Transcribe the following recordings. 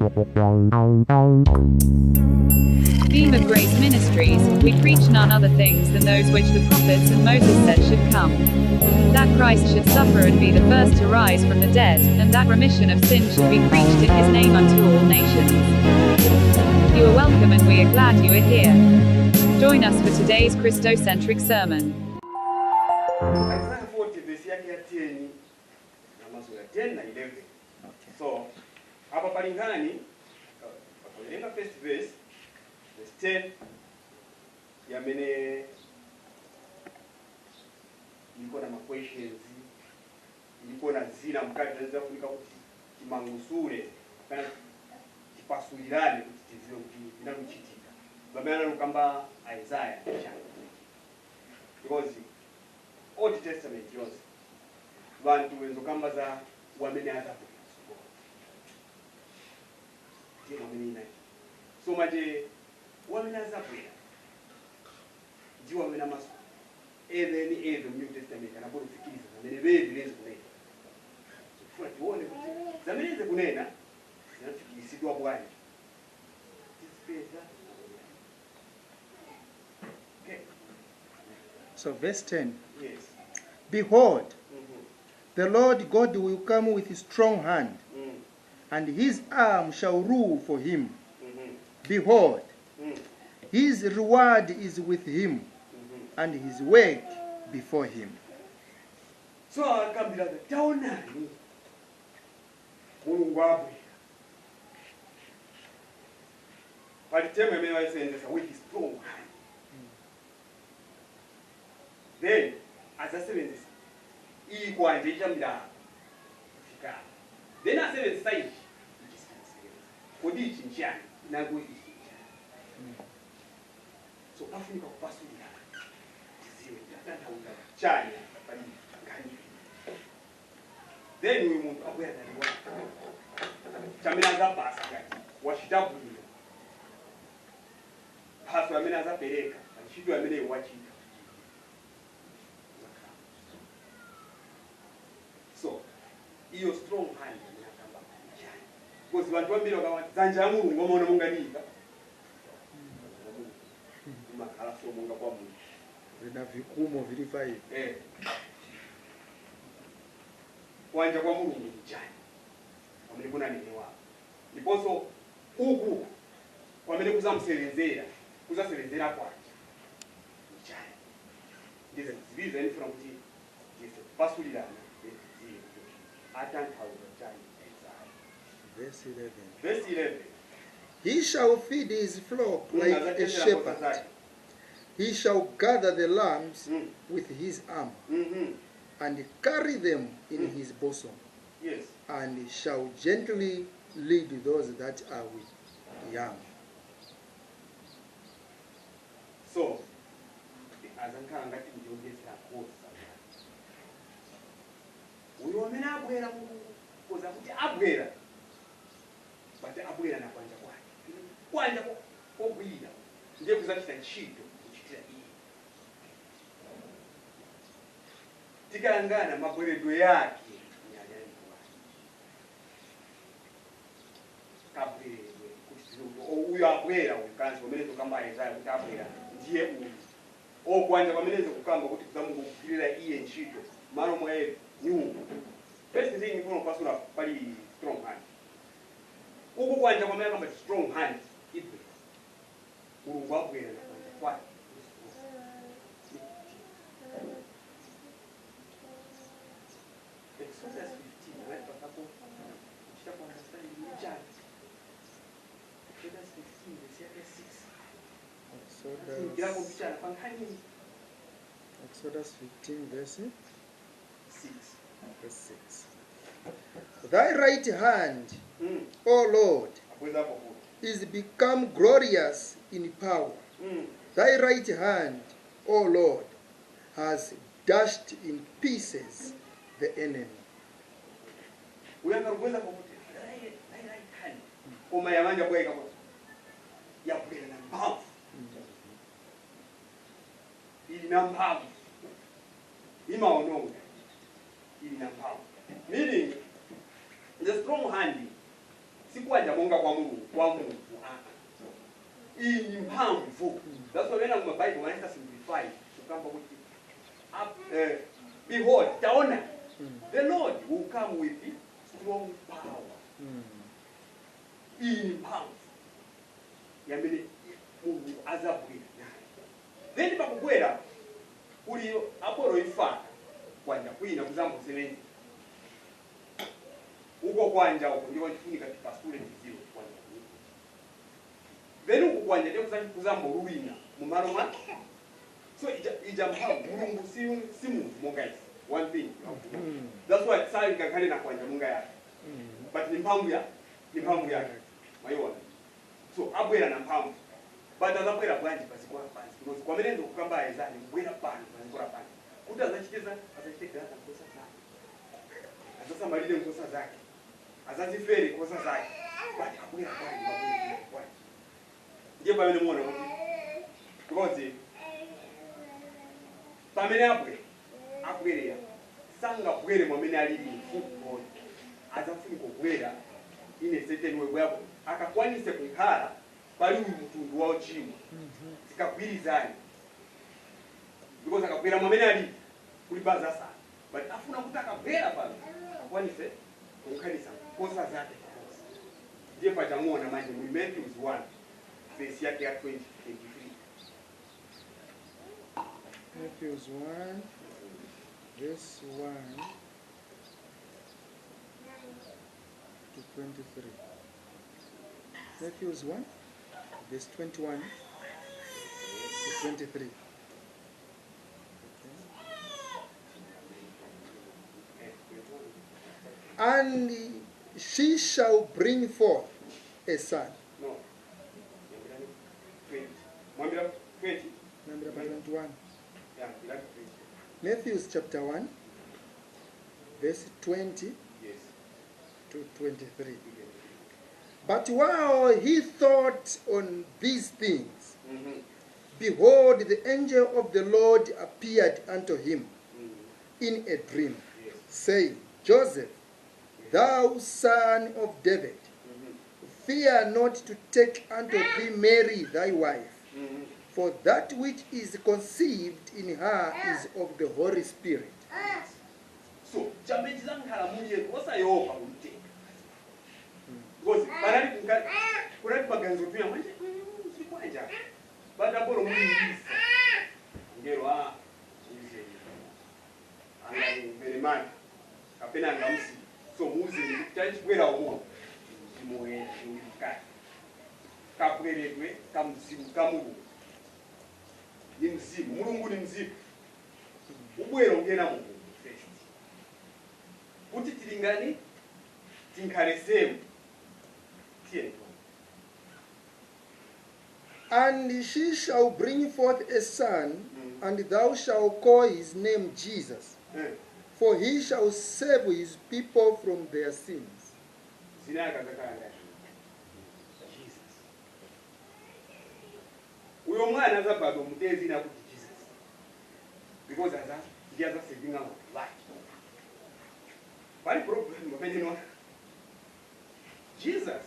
Beam of Grace Ministries, we preach none other things than those which the prophets and Moses said should come. That Christ should suffer and be the first to rise from the dead, and that remission of sin should be preached in his name unto all nations. You are welcome and we are glad you are here. Join us for today's Christocentric sermon. Isaiah 40 verse yake ya 10 na mazuri 10 na 11. So hapa palingani pakolenga first verse 10 yamene iko na questions, iko na zina mkati tunaweza kunika kuti kimangusule kana kipasulirane kuti tiziwe kuti inakuchitika. Bamana lukamba Isaiah because Old Testament yose vantu wenzo kamba za wamene azapo ndiye wamene ina so maje wamene azapo ndiye wamene amaso even New Testament anapo kufikiriza zamene bevilezi kunena so tuone kuti zamene ze kunena zinafikiridwa bwanji okay. So verse 10. Yes. Behold, the Lord God will come with a strong hand, and his arm shall rule for him. Behold, his reward is with him, and his work before him. So akambira taonani Mulungu abwe palitema imene wayisenzesa with strong hand. Then azasebenzisa iyi kwanje ichambira fika then asebenzisa ichi kodi ichi nchani nago ichi so afunika kupasulira tiziwe tatauza chani pali ngani then uyu muntu abwera ndani chamina azapasa ngati washitabulira paso amene azapereka ntchito amene wachita. So, iyo strong hand yakamba chani. Because vantu vambiri vakawa dzanja Mulungu vamaona munganika. Makhala so munga kwa Mulungu. Vina vikumo vili 5. Kwanja kwa Mulungu ni chani. Wamene kuna nini wapo. Ndiponso uku wamene kuzamsebenzera kwanje. Ni chani. Ndize zibiza nifuna kuti pasulirana. Verse 11. Verse 11. He shall feed his flock like a shepherd. He shall gather the lambs with his arm, and carry them in his bosom. Yes. And shall gently lead those that are with young. So, as I'm kind of getting uyo amene abwera kuza kuti abwera but abwera na kwanja kwabwira ndiye kuzachita ntchito kuchitira iye tikangana mabweredwe yake nyanyalikuwa kabweredwe kuti uyo abwera ukanzi wamene tokamba Isaiah kuti abwera ndiye uyu okwanja pamenezo kukamba kuti kuzamugwirira iye ntchito malo mwaevi new. First thing you want to pass on pali strong hand. Uko kwanja kwa mwana kama strong hand ipe. Mulungu abwera na kwanja kwa. Exodus 15 right patapo. Chita kwa understand ni chani. Exodus 15 verse 6. Exodus 15 verse 6. Verse 6. Thy right hand, O Lord, is become glorious in power. Thy right hand, O Lord, has dashed in pieces the enemy. Meaning, the strong hand sikwanja monga kwa Mungu. Iyi ni mphamvu. That's why when the Bible wants to simplify kukamba kuti behold, taona, the Lord will come with strong power. Iyi ni mphamvu. Yamene Mungu azabwera. Then pakubwera kuli apolo ifana kwanja kwina kuzambusebenzi. Uko kwanja uko ndiwo chifunika tipasule ndiziwo kwanja. Then uko kwanja ndiwo kuzambululina mu malo mwake. So ija mphamvu Mulungu si muntu monga isi. One thing. That's why sai ngakhale na kwanja munga yake. But ni mphamvu yake. Mayiona. So abwera na mphamvu. But azabwera bwanji pasikora pansi. Because kwa mene ndokukamba ezani kubwera pansi pasikora pansi. Kuti azachiteza azachitega nkosa zake. Azasamalire nkosa zake. Azazifere nkosa zake. But abwera bwanji. Ndiye pamene muona kuti because pamene abwera sanga bwere mwamene alili football. Azafunika kubwera in a certain way where akakwanise kukhala pali mtundu wa uchimo zikagwirizana because akabwera mwamene ali kulibaza sana but afuna kuti akabwera pano akwanise kukhalisa kosa zake ndiye pachamuona manje mu Matthew 1 verse yake ya 20-23. Matthew 1 verse 1 to 23. Matthew 1 verse 21 to 23. And she shall bring forth a son. No. 20. 20. Number 21. Yeah, 20. Matthew chapter 1 verse 20 Yes. to 23. But while he thought on these things, behold, the angel of the Lord appeared unto him in a dream, saying, Joseph, thou son of David, fear not to take unto thee Mary thy wife, for that which is conceived in her is of the Holy Spirit. So, because banali kurati maganzo pia manje sikwanja bada boro mwingisa ngero angani belemani kapena ngamsi so muzi ndikutai kwera umo simoye ndikaka kapweredwe kamzimu kamubu ni mzimu mulungu ni mzimu ubwera ungena mu first kuti tilingani tinkaresemu. And she shall bring forth a son, and thou shalt call his name Jesus, for he shall save his people from their sins. Jesus. Uyo mwana azabadwa mutezi na kuti Jesus. Because he has a saving life. But the problem Jesus.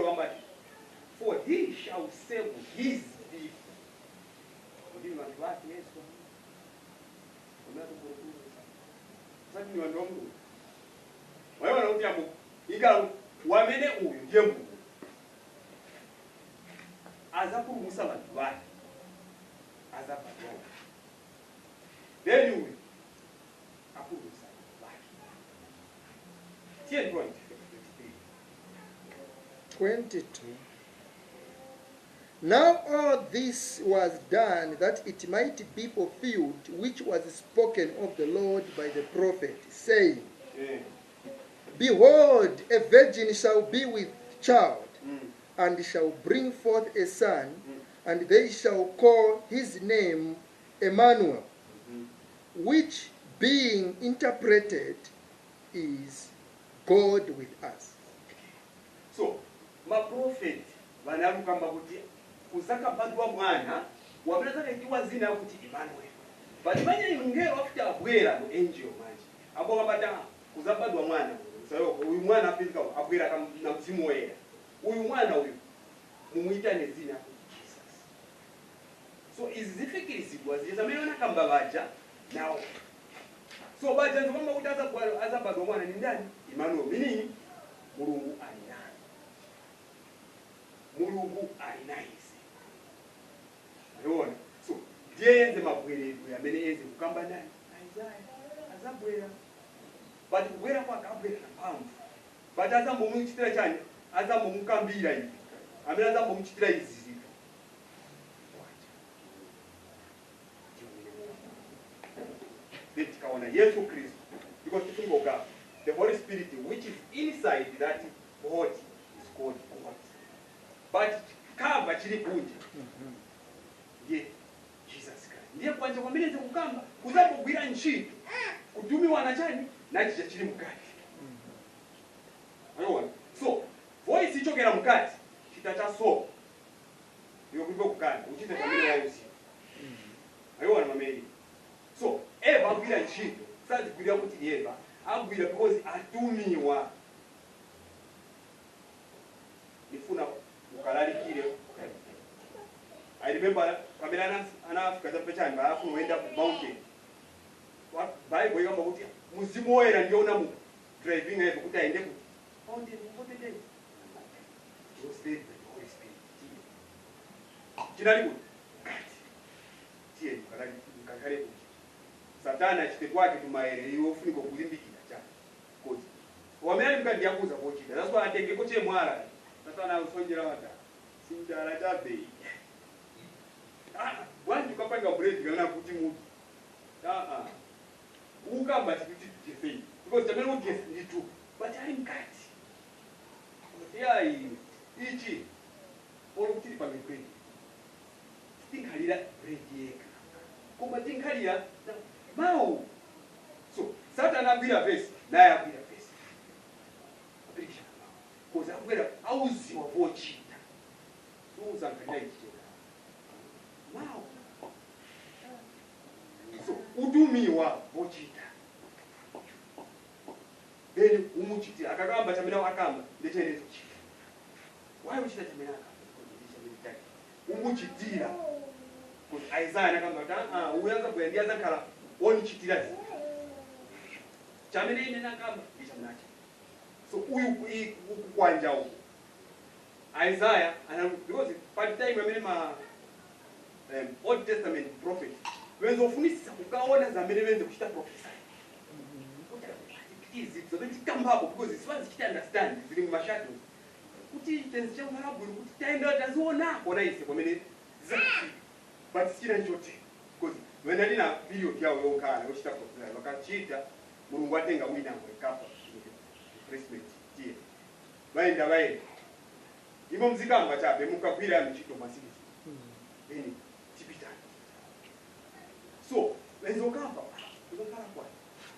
But for he shall save his people. Then you will 22. Now all this was done that it might be fulfilled, which was spoken of the Lord by the prophet, saying, Behold, a virgin shall be with child, and shall bring forth a son, and they shall call his name Emmanuel, which being interpreted is God with us. So, my prophet, vanarukamba kuti kusaka badwa mwana wapeza kiwa zina kuti Emmanuel. But manje ngero after abwera no angel manje. abo kabata kuzabadwa mwana sayo uyu mwana apinzika abwera na mzimu woyera uyu mwana uyu mumuitane zina Jesus. So izi zifikirizibwa zizamene wanakamba baja nawo. So baja nzomba kuti azabadwa mwana ni ndani? Emmanuel, meaning Mulungu ali naye. Mulungu ali naye. Ayona. So ndiye yenze mabweredwe amene yenze kukamba nani? Isaiah azabwera. But kubwera kwake abwera na mphamvu. But azambomuchitira chani? Azambomukambira ivi. Amene azambomuchitira izi zinthu. Then tikaona Yesu Kristu. Because tifungo God, the Holy Spirit which is inside that body is called God. But kamba chiri kunja. Ndiye Jesus Christ. Ndiye kwanja kwameneze kukamba kuzambogwira ntchito kutumiwa na chani nachicha chiri mukati. Ayona. So voice ichokera mukati chitacha so yokuiva kukanda uchite pamene wausi. Ayona mameli. So Eva agwira ntchito sazigwira kuti Eva agwira because atumiwa. Nifuna ukalalikire. I remember pamene anafika tapechani balafu muenda ku mountain. Bible yomba kuti muzimu woyera ndiona mu driving Eva kuti aende ku mountain mountain day. Was fed by the Holy Spirit. Chinali kuti tiye kakale kuti Satana chite kwake tumaere iwo funiko kulimbikira cha kuti wamene mkandi yakuza kochita that's why atenge koche mwala Satana usonjera wata sindala tabe wantu kapanga bread kana kuti mutu ukamba chikuti jefei because tamene ugesi nditu but ali mkati yai ichi olukuti pange bread tinkalira bread yeka koma tinkalira Mau. So, Satan agwira vesi, naye agwira vesi. Apirikisha. Koza agwira auzi wa vochita. Uza nkanya ichita. Mau. So, utumiwa vochita. Then umuchitira akagamba chamina akamba ndechere chita. Why uchita chamina akamba? Umuchitira. Because Isaiah nakamba uyanza kuendia zakala oni chitirazi chamene ine nakamba ndichamunacha. So uyu kwanja uku Isaiah because by the time amene ma Old Testament prophet wenzofunisisa kukaona zamene wenze kuchita prophesy izi zobe tikambapo because siwazi chita understand zili mu shadows kuti tenzi cha marabu kuti taenda taziona kona ise kwamene zaki but sina chote because when I didn't period yawo yonkana yochita prophesy wakachita Mulungu atenga wina ngwekapa replacement tie vaenda imo mzikamba chabe mukagwira michito masiki then tipita so wenzokamba uzokhala kwa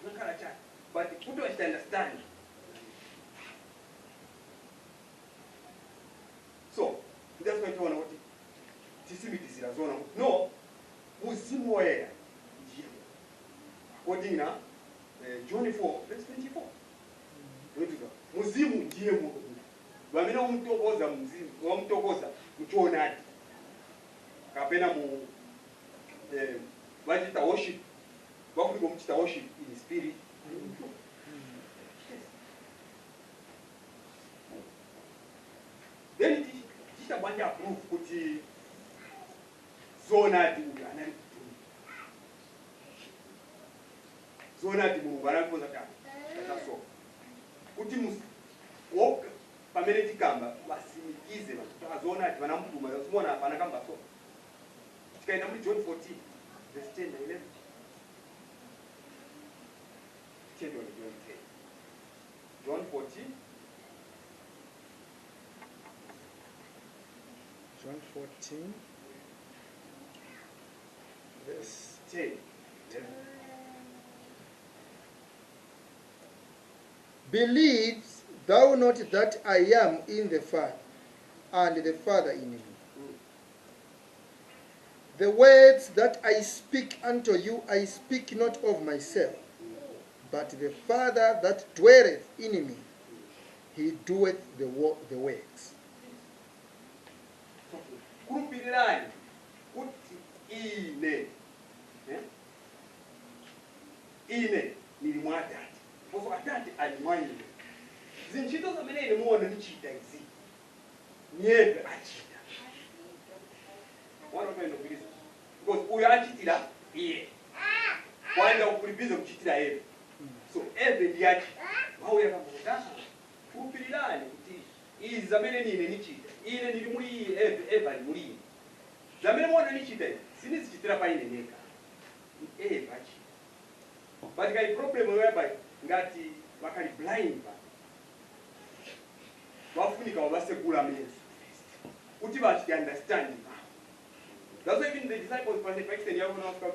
uzokhala cha but put us to understand. So that's why tuona kuti tisimitisira zona no muzimu woyera ndiye according na John 4 verse 24 ndotuka muzimu ndiye Mungu vamene umtokoza muzimu wamtokoza muchionadi kapena mu vachita worship vakuliko muchita worship in spirit. Then tichita banja approve kuti zonadi uyu anali kutuma zonadi Mulungu analikonza kana tataso kuti woka pamene tikamba vasimikize vantu zonadi vanamutuma simona apana kamba so tikaenda muri John 14 verse 10 and 11 John 14 John 14 verse 10. Believes thou not that I am in the Father, and the Father in me? The words that I speak unto you, I speak not of myself, but the Father that dwelleth in me, he doeth the works. Kurupirirani kuti ine nili mwa Atate, ndipo Atate ali mwa ine. Zintchito zamene ine muona ndichita izi nyebe achita. Wana kwenda kuliza. Because uyo achitira iye. Kwanda kulipiza kuchitira yeye. So every ndi achita. Mauya kambota. Kurupirirani kuti izi zamene nine ndichita. Ine nili muri iye, eva ali muri iye. Zamene muona ndichita izi sinizichitira pa ine neka. Eva achita. But the problem whereby ngati bakali blind ba bafunika wabasegula means kuti bachi understand. That's why even the disciples for the Pakistan yabo na afika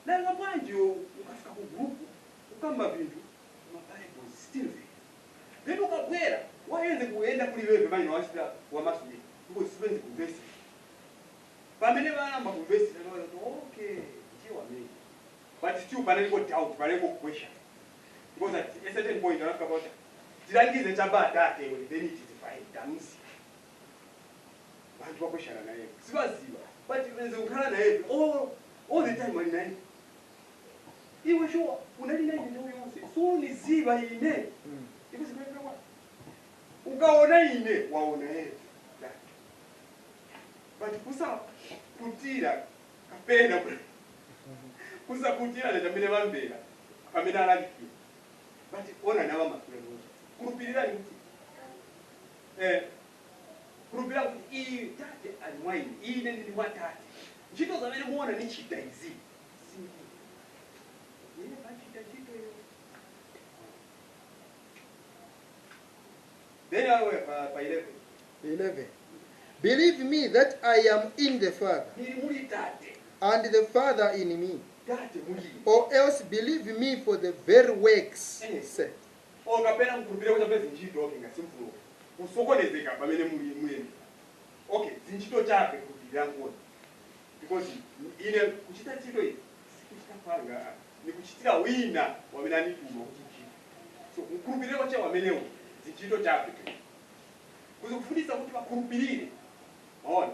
na ngapanje ukafika ku group ukamba vindu ma Bible still there. Then ukabwera wayenze kuenda kuli wewe manje washita wa masudi kuko sibenzi ku verse pamene banamba ku verse na okay ndiwa mimi. But still, but I go doubt, but I go question. Because at a certain point, I ask about did I give the chamba that day when they need to find dams? But what question I have? But when the Ukraine have all the time when I he was sure when I didn't know you so only Ziba in there. It was a very one. Ukaona ine waona yeye. But kusa kutira kapenda kusa kutira ndamene bambera pamene alaki but ona nawa makulelo kurupirira ni kuti kurupirira kuti iyi tate alimwaini ine ndi watate ntchito zamene muona ni chita izi simple ine bachita chito yo then awe pa 11 believe me that I am in the Father ni muri tate and the Father in me. Or else believe me for the very works said. Okay, zinchito chape kudirango. Because ine kuchita chito hii sikuchita panga ni kuchitira wina wamenani tumo kuchita. So mkurupirire wacha wamenewo zinchito chape. Kuzofundisa kuti bakurupirire. Maona.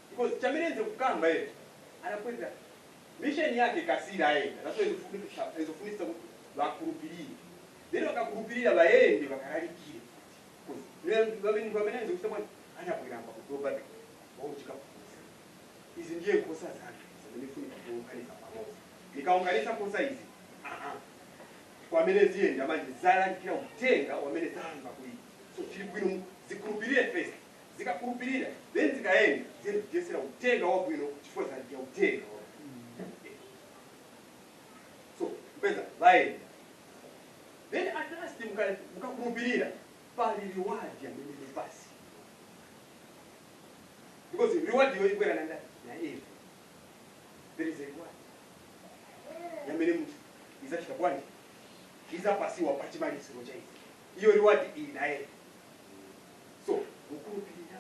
Because chamenenze kukamba yeye anakwenda mission yake kasira yeye. That's why izofundisa kuti bakurupirire. Then wakakurupirira baende bakaralikire. Because bamenenze kusema anabwiramba kutoba bauchika kufuza. Hizi ndiye kosa zake. Zimenifunika kuunganisha pamoja. Nikaunganisha kosa hizi. Kwamenezi yenda manje zala kila utenga wameneza hanga kuli. So chili bwino zikurupirire first. Zikakurupirira then zikaenda zeni jesera utenga wabwino chifua za ya utenga. So mpeza vaenda. Then at last mukakurupirira pali reward ya mwenye basi. Because the reward you are na Eve. There is a reward. Ya mwenye mtu iza chitabwani. Iza pasi wa patimani siroja hizi. Iyo reward ina Eve. So mukurupirira.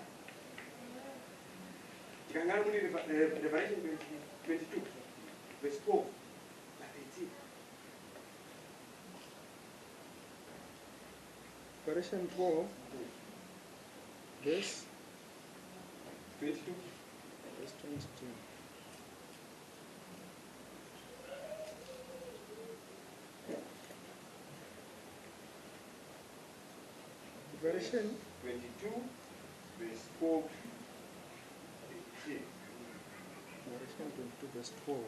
Tikangana muni Revelation 22 verse 12 na 13. Revelation 12 verse 22. Verse 22. Revelation 22 verse 12. Revelation 22 verse 12.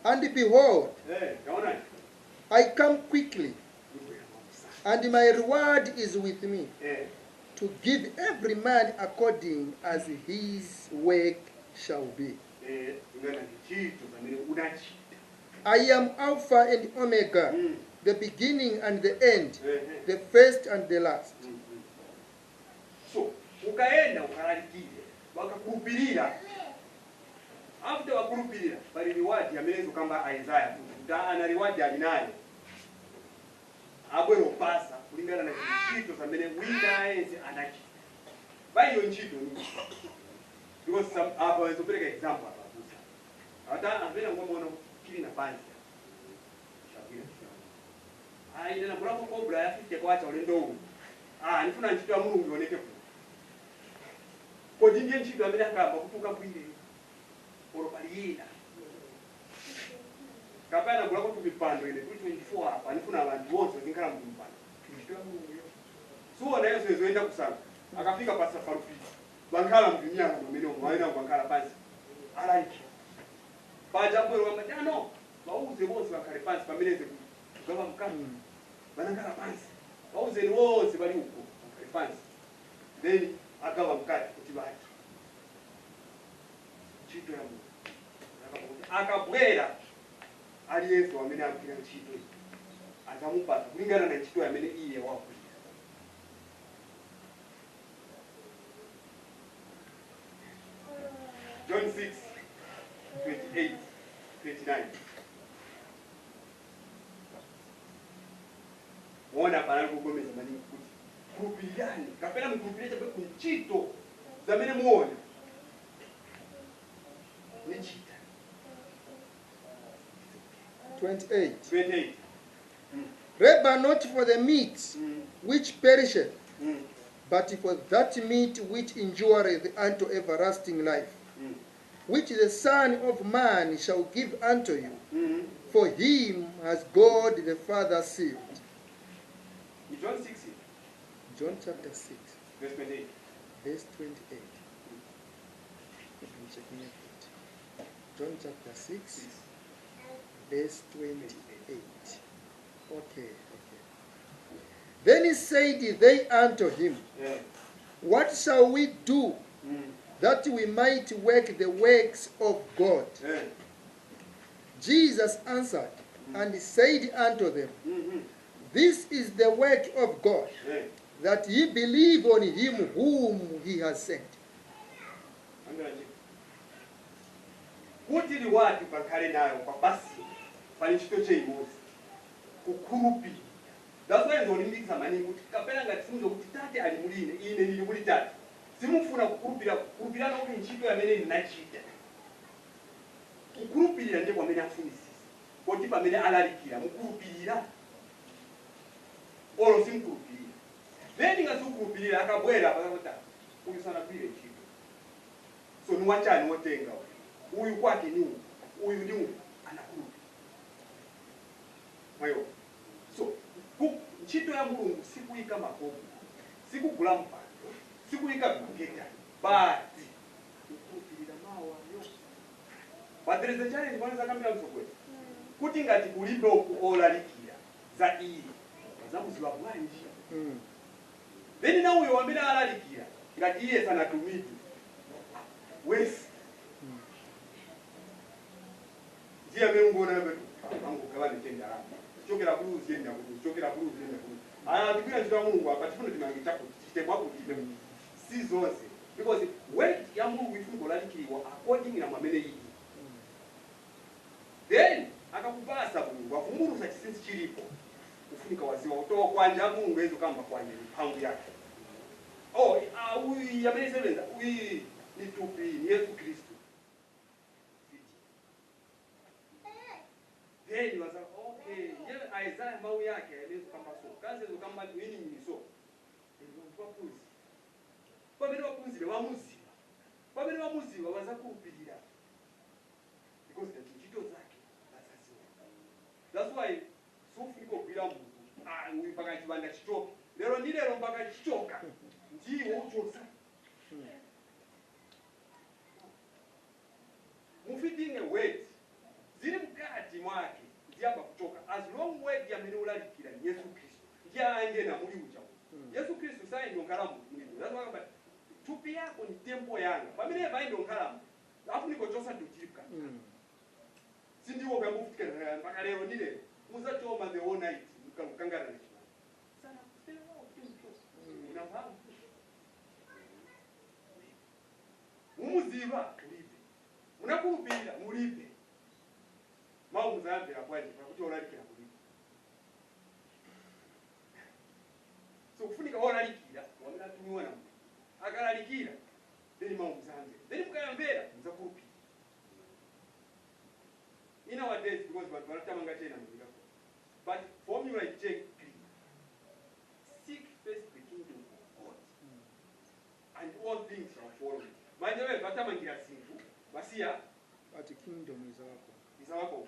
And behold, Hey, come on. I come quickly, and my reward is with me, Hey. to give every man according as his work shall be. I am Alpha and Omega, the beginning and the end, the first and the last. So, ukaenda ukaralikire, wakakurupirira. After wakurupirira, bali reward ya melezo kamba Isaiah. Ana reward ya binayo. Abwe opasa kulingana na kichito za mele wina enzi anaki. Bayo nchito ni. Because hapa wezo peleka example hapa. Hata ambena ngoma ona kili na panzi. aina kulako kobra yafike kwacha ulendo nifuna ntchito ya mulungu ioneke ku kodi ndiye ntchito amene akamba kutuka bwire oropaliyina kapena kulako tumipando ine kuli 24 hapa nifuna abantu bonse zinkhala mpando ntchito ya mulungu yo suona yeso ezoenda kusanga akafika pa safarufi bankhala mdunyanga amene omwaina bankhala pansi alaiki pajabwero wamadano bauze bonse bakhale pansi pameneze kugaba mkama banangala pansi bauze ni wonse bali uko bakhale pansi then agaba mkati kuti baki ntchito ya Mulungu akabwera ali Yesu amene akukira ntchito azamupata kulingana na ntchito amene iye wakuira. John 6:28-29. Muona panali kugomeza maningi kuti kurupirani kapena mkurupirete ku ntchito zamene muona nichita 28. Labor not for the meat which perisheth, but for that meat which endureth unto everlasting life, which the Son of Man shall give unto you. For him has God the Father sealed. John 6. John chapter 6, Verse 28. verse 28. I'm checking it. John chapter 6, verse 28. Okay. Then he said they unto him, What shall we do that we might work the works of God? Jesus answered and said unto them, This is the work of God, that ye believe on him whom he has sent. Kuti li watu pakhale nayo papasi pali ntchito cheyimodzi kukhulupirira. That's why ndolimbikisa maningi kuti kapena ngati simuzo kuti tate ali muline ine ndili muli tate simufuna kukhulupirana kuti ntchito yamene ndinachita. Kukhulupirira ndiye kwamene afunisisa kuti pamene alalikira mukhulupirira olo simkhulupirira. Then ngasukhulupirira akabwera pakakota ulisana kwile ntchito. So ni wachani wotenga uyu kwake ni uyu ndi uyu anakhulupirira. Mwayo. So ntchito ya Mulungu sikuyika makobo, sikugula mpando, sikuyika buketa, bati kukhulupirira mawu ayo. But there is a challenge one zakambira msokwe. Kuti ngati kulibe okulalikira za iyi bazamuziwa bwanji. Then na uyo wambira alalikira ngati iye sanatumiki wesi ndiye amengona betu angokabane tendara chokera kuluzi enda kuti chokera kuluzi enda kuti tikira ntchito ya Mulungu apa tifuna timange chako chitemwa kuti si zonse because work ya Mulungu ifuna kulalikiriwa according na mwamene iyi. Then akakupasa Mulungu avumbulusa chisinsi chilipo ufunika waziwa utoa kwanja Mulungu ezo kamba kwanje mphamvu yake. Uyu yamene sebenza uyu ni tupi ni Yesu Kristo. Then was okay, yeye Isaiah mau yake yalezo kamba so. Kanze zo kamba nini niso. Ndio wapuzi. Babiri wapuzi bamuziba. Babiri bamuziba baza kupirira. Because the ntchito zake bazaziwa. That's why sufiko bila Mungu. Uyu mpaka chibanda chichoka. Lero ni lero mpaka chichoka. Ndiwo uchosa. Mufitting a weight. Zili mkati mwake ndiaba kuchoka as long way yamene ulalikira Yesu Kristo ndiye na muli ucha. Yesu Kristo sai ndo nkalamu muli. That's why tupi yako ni tempo yanga. Pamene bai ndo nkalamu. Alafu niko chosa tuchipka. Sindiwo kwa mufika mpaka lero ndile. Muzachoma the whole night mkangana na chima. Sana kusema unafahamu. Umuziba ulipe. Unakuhubira mulipe. Mau mzambe akwaje pakuti olalikira kulipa. So kufunika olalikira wamena tumiwa na Mungu. Akalalikira then mau mzambe. Then mukayambera mzakupi. In our days because but wanatamanga tena muzika. But formula check follow. Manje wewe batamangira zinthu basiya But kingdom is our izawako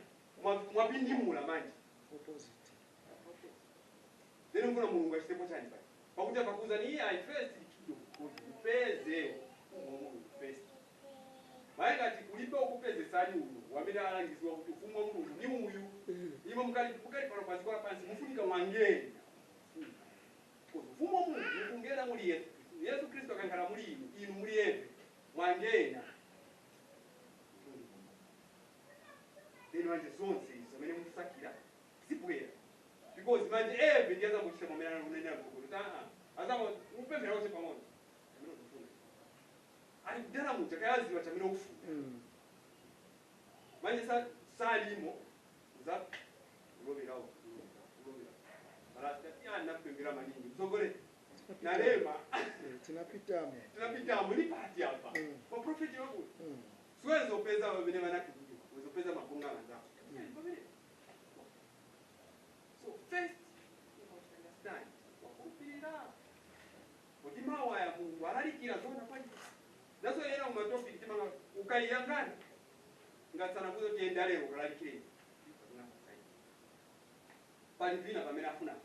mwapindimula manje opposite. Then ngona mulungu achitepo chani pale pakuti pakuza ni I first kingdom upeze mulungu first maana ati kulipa ukupeze sali uyu wamira alangizwa kuti ufumwa mulungu ni uyu imo mukali pano pazikwa pansi mufunika mwangeni ufumwa mulungu mukungena muli Yesu Kristo akankhala muli inu muli eve mwangena then manje zonse izo mene musakira zibwera because manje eve ndiyaza kuchita momena unene mkulu azama upembera wose pamoja amino kufuna ali kudala muja kayaziwa chamino kufuna manje salimo za uloberawo ala yana kupembera maningi msogole na lema tunapitamo ni pati hapa kwa profeti wangu siwezo peza wabene manaki uwezo peza mapunga wanzako so first you must understand wakupira Odima waya Mungu alalikira zona kwani nazo yena umatopic timanga ukayangana ngatsana kuzo tienda lero kalalikire pali vina pamene afuna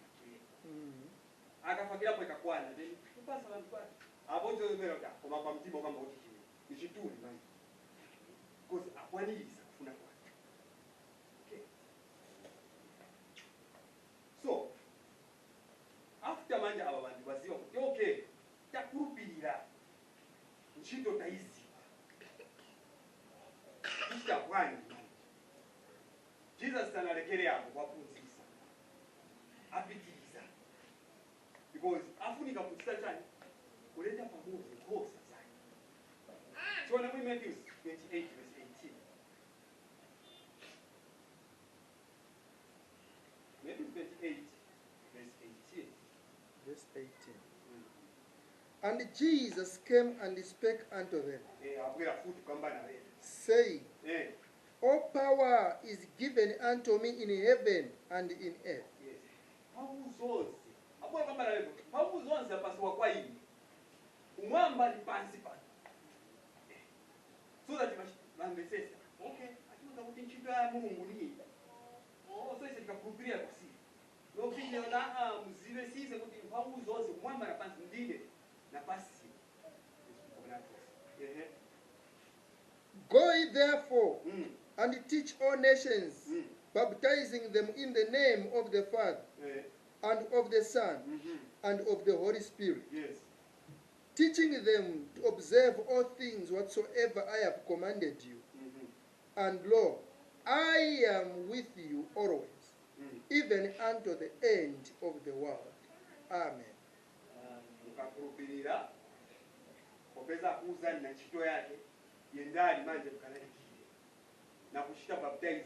akafakira po ikakwana then kupasa vantu pale abozo zero ta koma kwa mtima kama uti chini ni chituli manje because akwanilisa kufuna kwake okay so after manje aba bantu baziwa kuti okay takurupirira ntchito taiziva ichita bwanji Jesus sanalekere apo kwaphunzisa apitiriza because afunika kuchita chani kuleta pamoja nkhosa zake tiona mu Matthew 28 verse 18 Matthew 28 verse 18 Verse 18. And Jesus came and spake unto them, saying, all power is given unto me in heaven and in earth. So that you say, okay, I think no video na mzive sisi kuti mphamvu zonse kumwamba na pansi ndine na pasi Go ye therefore and teach all nations, baptizing them in the name of the Father and of the Son and of the Holy Spirit, teaching them to observe all things whatsoever I have commanded you. And lo, I am with you always, even unto the end of the world. Amen. Mukakurupirira opeza kuuza na ntchito yake yendali manje mukalalikire na kuchita baptize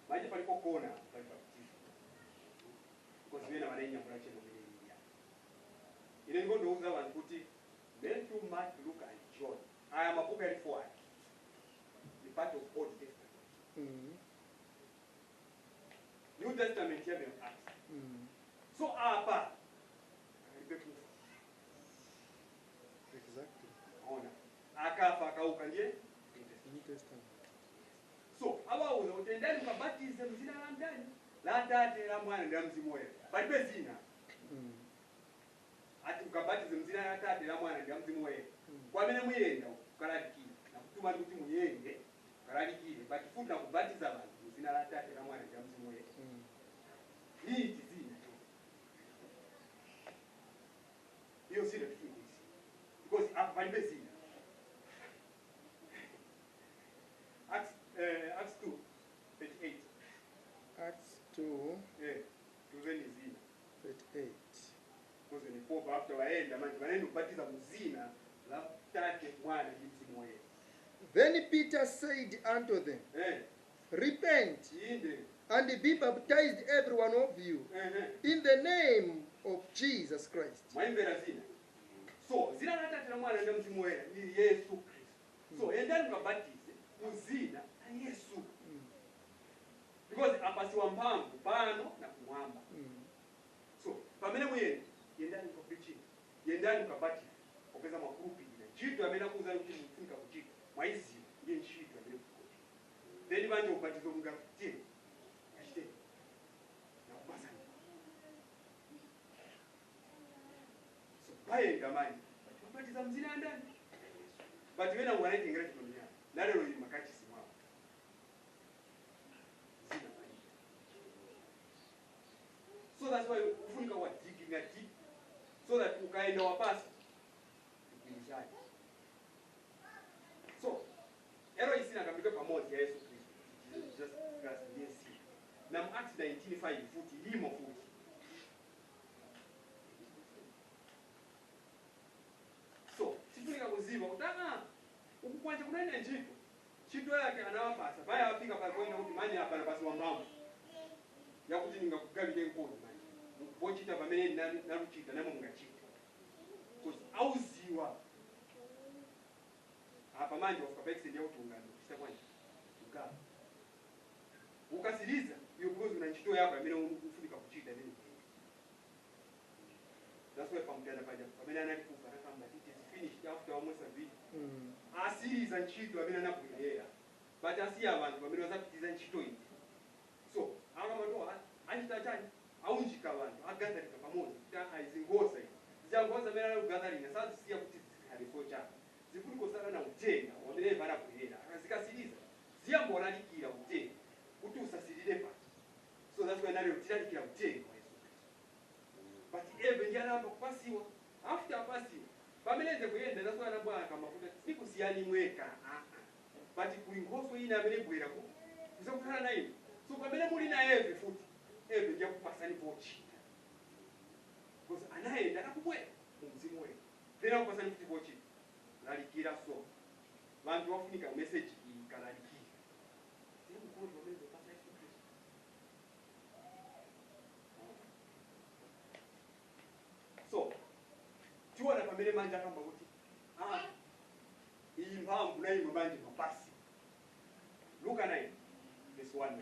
manje palipo kona pali baptize because vena vanenya kulache nomenya ile ngo ndouza vantu kuti Matthew, Mark, Luke and John aya mabuku ali 4 ni part of Old Testament. New Testament here in Acts. So apa Exactly. ona akafa akauka ndiye New Testament. so abauza utendani mkabatize mzina la ndani la Tate la Mwana na Mzimu Woyera palibe zina ati mkabatize mzina la Tate la Mwana na Mzimu Woyera kwa mene muyenda ukalalikire na kutuma kuti muyende ukalalikire batifuna kubatiza abantu mzina la Tate la Mwana na Mzimu Woyera ni zina hiyo sio kitu because palibe zina Acts 2 38 Acts 2, tuzeni zina 38. because ni popa after waenda manje wanaenda kubatiza mzina la Tate Mwana na Mzimu Woyera. Then Peter said unto them, repent and be baptized every one of you in the name of Jesus Christ. Maimbera zina so zina la Tate la Mwana na Mzimu Woyera ni Yesu Kristo. So endani mkabatize mzina na Yesu because apasiwa mphamvu pano na kumwamba. So pamene muyenda yendani kwa preaching yendani mkabatize opeza makurupi na chito bayenda manje batiza mzina ndani but wena wanaitengera kinomia nalero ni makati simwao zina manje. So that's why ufunika wa digging a deep so that ukaenda wapasi kuinjani. So ero isina kamika pamoja Yesu Kristo just Christ yes. Na Acts 19:5 futi limo futi. So sifunika kuziba utaka ukukwanje kunaenda njito chito yake anawapasa baya afika pale kwenda kuti manje hapa na basi wambamo ya kuti ningakugabile nkoni manje bochita pamene naruchita namo mungachita because auziwa hapa manje wafika extend ya utungano kisha kwanje ukaba ukasiliza hiyo because una njito yako amene ufunika kuchita nini. That's why pamtenda paja pamene analikufa kama it is finished after almost a week. Asiriza nchito amene anakuyeera but asiya abantu pamene wazapitiza nchito iyi. So akamatoa anchita chani aunjika abantu agatharika pamoja ta aizingosa iyi ziyangoza amene anakugatharina sasa siya kuti zikaliso chako zikuli kosana na utenga wamene bana kuyeera akazikasiriza ziyambona likira utenga kuti usasirire pa. So that's why nalero tiralikira utenga. But even ndiyanamba kupasiwa after apasiwa pameneze kuyenda naso anabwana kama kuti sikusiyani mweka but kuli nkhoso ina amene bwera ku kuzokhala nayo. So pamene muli na eve futi eve ndiya kupasani pochita because anaenda akubwera mumzimu wetu then akupasani futi pochita lalikira. So vantu wafunika message ikalalikira ndiye mkuru pamene kupasa Yesu Kristo. So tiona pamene manje akamba kuti iyi mphamvu na imwe manje mapasi. Luka 9 verse 1 and 2.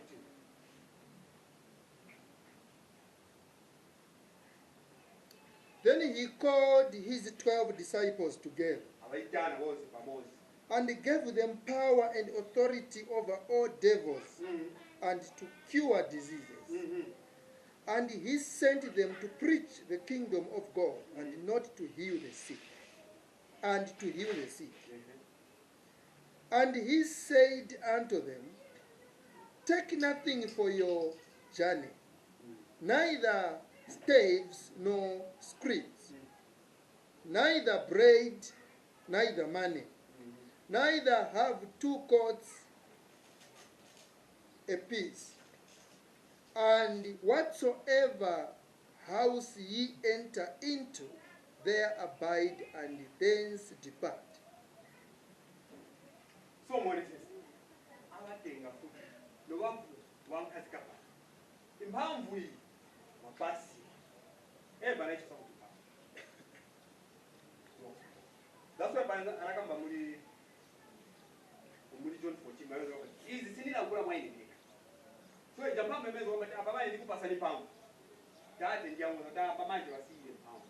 Then he called his 12 disciples together Abaitana bose pamoja and gave them power and authority over all devils and to cure diseases. And he sent them to preach the kingdom of God and not to heal the sick. And to heal the sick. And he said unto them, take nothing for your journey, neither staves nor scrips, neither bread, neither money, neither have 2 coats apiece. And whatsoever house ye enter into, there abide, and thence depart. So monites abatenga futi no wampu wankazikapa impamvu iyi mapasi bana icho sakutupa. That's why bana anakamba muri John 14 mayo izi sinina kula mwaini. So ijamba memezo kwamba ababa ndikupasa ni pamvu tate ndiyango ta pamanje wasiye pamvu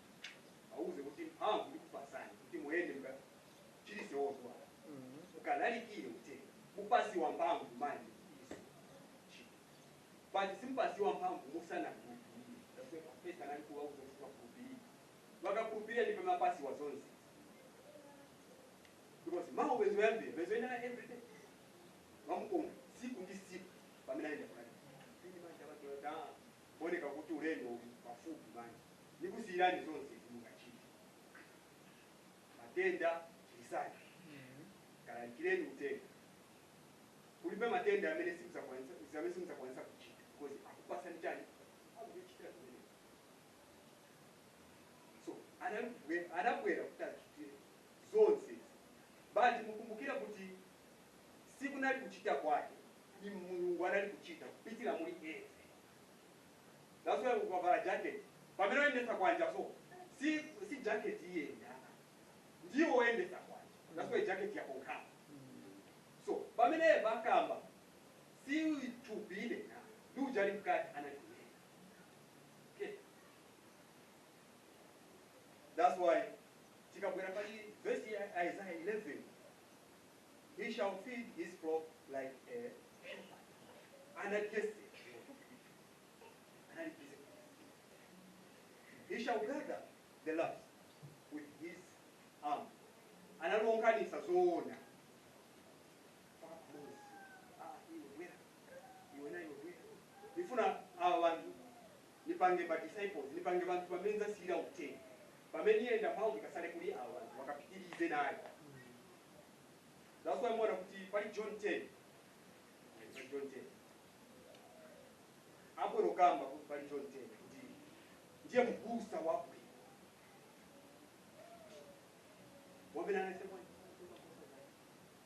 auze kuti pamvu ndikupasani kuti muende mga chilise wozwa ukalalikire utenga upasi wa mpamvu manje iso but simpasi wa mpamvu musana kupi. That's why pesa nani kuwa uzo kwa kupi wakakupiria ni pema pasi wa zonzi because mao bezo ina every day wamuko siku ndi siku pamela ende kwa boneka kuti ureno pafupi manje nikusiyirani zonse mungachiti matenda chilisani kalalikireni utenga kulipe matenda amene simuzakwanisa kuchita because akupasani chani akuchitira kumene. So anabwera kuti achitire zonse but mukumbukira kuti siku nali kuchita kwake ni Mulungu anali kuchita kupitira muri eve. That's why ukavala jacket pamene oendesa kwanja so si jacket yenda ndiyo oendesa kwanja. That's why jacket yako kama so pamene bakamba si tubile na ndujali mkati anakuye. Okay, that's why tikabwera pali verse Isaiah 11, he shall feed his flock like a shepherd. Anagese. He shall gather the lambs with zoona nifuna ava vantu nipange madisciples nipange vantu vamenzasira uteni pamenienda paundi kasare kuri ava vantu vakapitirize naye. That's why mwana kuti pali John 10 apo rokamba kuti pali John 10 kuti ndiye mubusa wabwe wabena nasema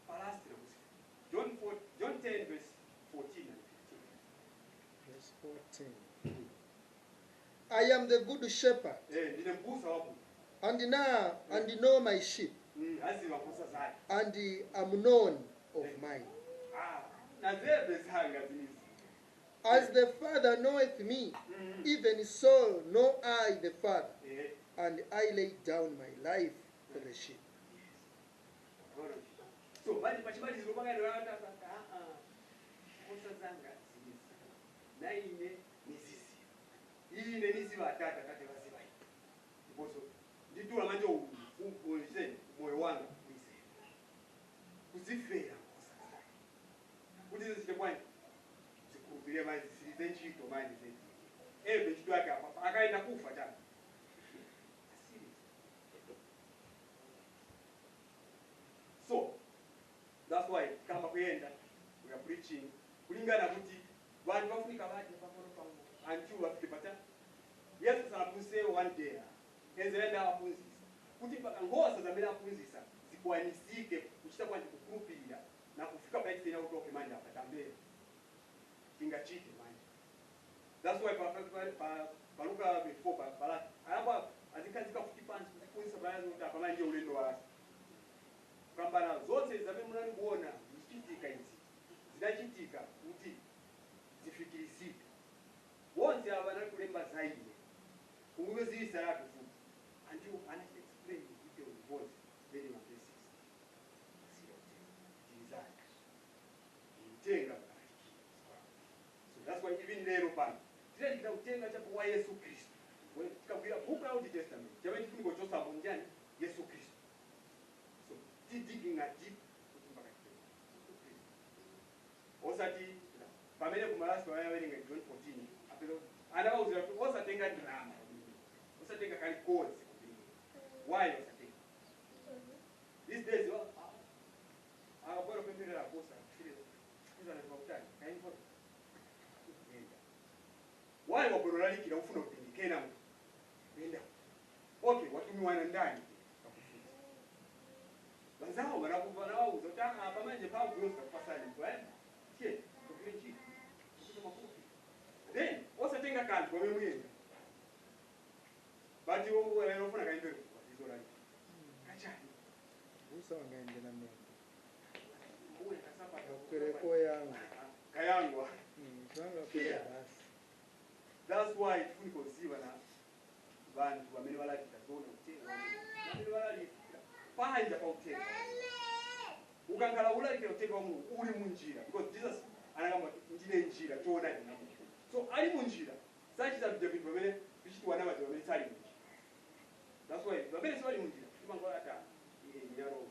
palasti na kusifu John 10 verse 14 and 15. Verse 14. I am the good shepherd, Ndine mbusa wabwe and know my sheep, aziva mbusa zake and am known of mine. Na zebe zanga zinizi. As the Father knoweth me, even so know I the Father, and I lay down my life for the sheep. So pachimali zilopanga ndawata mbusa zanga zinizi. Na ine nizisi. Ine niziva atata vaziva. Ndiposo nditula manje uise moyo wangu kuise. Kuzifera mbusa zanga. Kuti zisike kwani zikurubirie manje zilize nchito manje zeti nchito yake apa akaenda kufa tena. So that's why kama kuenda we are preaching kulingana kuti vantu vafunika vaje pamoro pamwe until vafike pata Yesu sanapuse one day enzelenda apunzisa kuti ngosa zamene apunzisa zikwanisike kuchita kwanje kukurupira na kufika pa extent utoke manje apatambele ingachite manje. That's why pa Luka before bala alaba azikazika futi pansi kufunza bayazi kuti apa manje ulendo wasi kwamba zote zamene munali kuona zichitika izi zidachitika kuti zifikirisike wonse abana kulemba zaidi kumwezisa yake futi until ana explain detail voice very much basis tenga. So that's why even lero pana tile ndikutenga chapo wa Yesu Kristo wewe tikakwira book of the Testament chabe chifungo chosa monjani Yesu Kristo. So digging a deep kutumbaka osati pamene kumalasi wayawerenga John 14 apelo anawauza kuti osatenga drama osatenga kali codes why osatenga these days akabora pemberera kosa wale wabororalikira ufuna kupindikena nenda okay watumiwana ndani bazao banakuva nawauza kuti apa manje pa kuyosa kupasani bwana tie kukirechi then osatenga kantu kwa muyenda bati wo wale ufuna kaende izolani kachani Busa wangaende na mimi. uwe kasapa Kukereko yangu. Kayangwa. Yeah. That's why tufuni koziva na vantu vamene valakita zona kutenga vamene valakita panja pa kutenga ukangala ulalike kutenga Mulungu uli munjira because Jesus anagamba ndine njira choona ndine so ali munjira sachita vintu vamene vichitwa na vantu vamene sali munjira. That's why vamene sali munjira timangola ata nyaro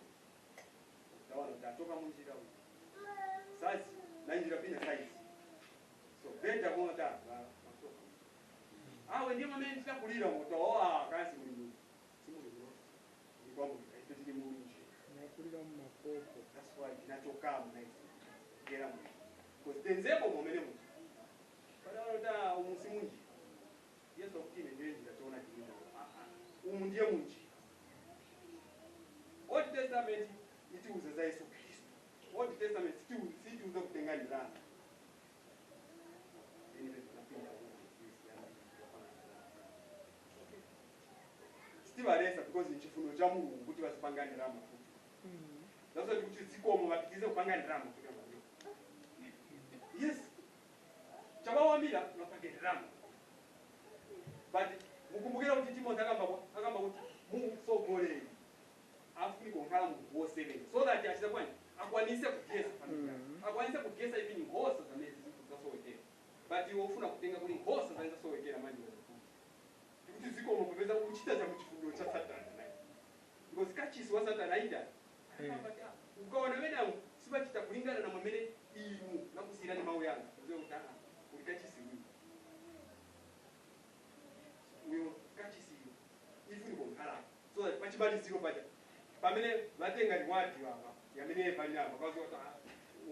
tawana tatoka munjira uyu sasa na njira pina size so better kwa ta awe ndiye mama ndita kulira moto kasi mulungu simulungu ni kwamba kaitete mulungu Na kulira mu makopo. that's why inachokama nice gera mu because tenzeko momene mu para ota umusimunji Yesu akutine ndiye njira tona kinyo ndiye munji Old Testament itiuza za Yesu Kristo. Old Testament sitiuza kutenganirana. Stibaresa because nchifuno cha Mulungu kuti vasipanganirana futi. That's why kuti zikomo vatikize kupanganirana kuti ngavyo. Yes. Chabawamira kupanganirana. But mukumbukira kuti Timothy akamba kuti musogoleni afuni konkala mu wosebeni so that achita kwani akwanise kugesa familia akwanise kugesa even ngosa zamezi zasowekera but iwo ufuna kutenga kuli ngosa zasowekera manje kuti ziko mupeza kuchita cha muchifundo cha Satana naye because kachisi wa Satana ida akamba pachimaliziro pacha pamene vatenga ndiwati vava yamene panyama kazi kuti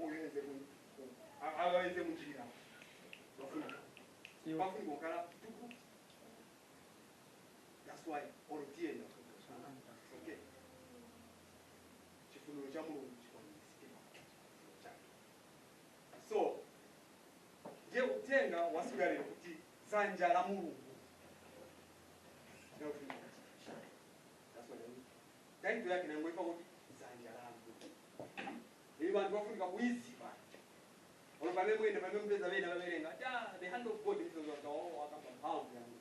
uyenze awenze munjira pafuna kukhala tuku. That's why orotienda okay chifuniro cha Mulungu chikwanisikira. So ndiye kutenga wasigalera kuti dzanja la Mulungu. That's what I mean. Thank you yake nangwepa kuti dzanja langu. Ili vantu vafunika kuiziva. Ono pamene mwene pamene mpeza vena vaverenga the hand of God is akamba mphamvu ya Mulungu.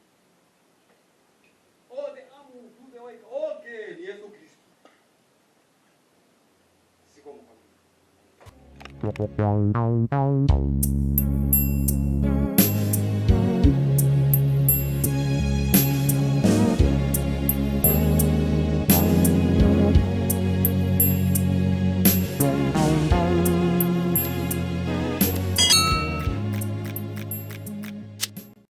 Oh, the arm will do the work. Okay, ni Yesu Kristo. Siko mkwamini.